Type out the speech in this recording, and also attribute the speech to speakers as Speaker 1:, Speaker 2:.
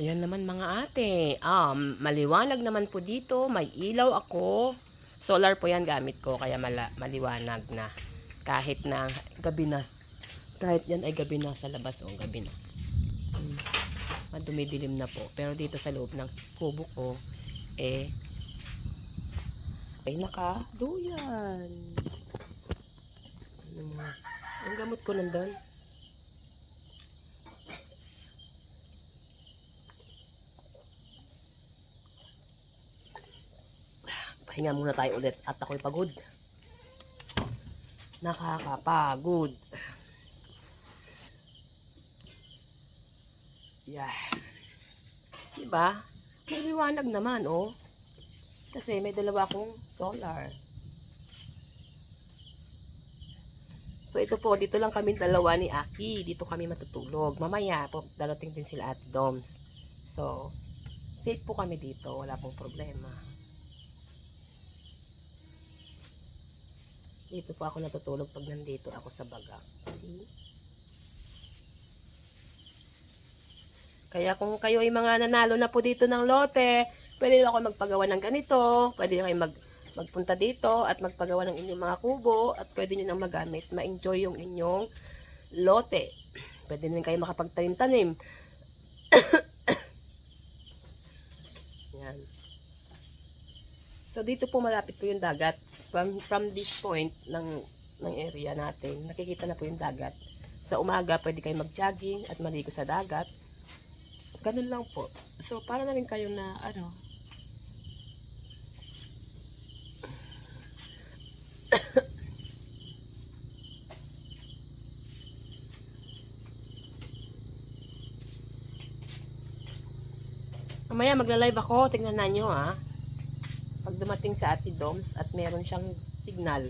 Speaker 1: Ayan naman mga ate. Maliwanag naman po dito. May ilaw ako. Solar po yan gamit ko. Kaya maliwanag na. Kahit na gabi na. Kahit yan ay gabi na sa labas. O gabi na. Madumidilim na po. Pero dito sa loob ng kubo ko, ay nakaduyan. Ang gamot ko nandun. Pahinga muna tayo ulit at ako'y pagod. Nakakapagod. Yeah. Diba? Maliwanag naman, oh. Kasi may dalawa akong solar. So, ito po, dito lang kami dalawa ni Aki. Dito kami matutulog. Mamaya po, darating din sila Ate Doms. So, safe po kami dito. Wala pong problema. Dito po ako natutulog pag nandito ako sa baga. See? Kaya kung kayo ay mga nanalo na po dito ng lote, pwede nyo ako magpagawa ng ganito. Pwede nyo kayo magpunta dito at magpagawa ng inyong mga kubo. At pwede nyo nang magamit, ma-enjoy yung inyong lote. Pwede nyo kayo makapagtanim-tanim. Yan. So, dito po malapit po yung dagat. From this point ng area natin, nakikita na po yung dagat. Sa umaga, pwede kayo mag-jogging at maligo sa dagat. Ganun lang po. So, para na rin kayo na, mamaya magla-live ako. Tingnan na nyo, ha. Pag dumating sa Ate Doms at meron siyang signal.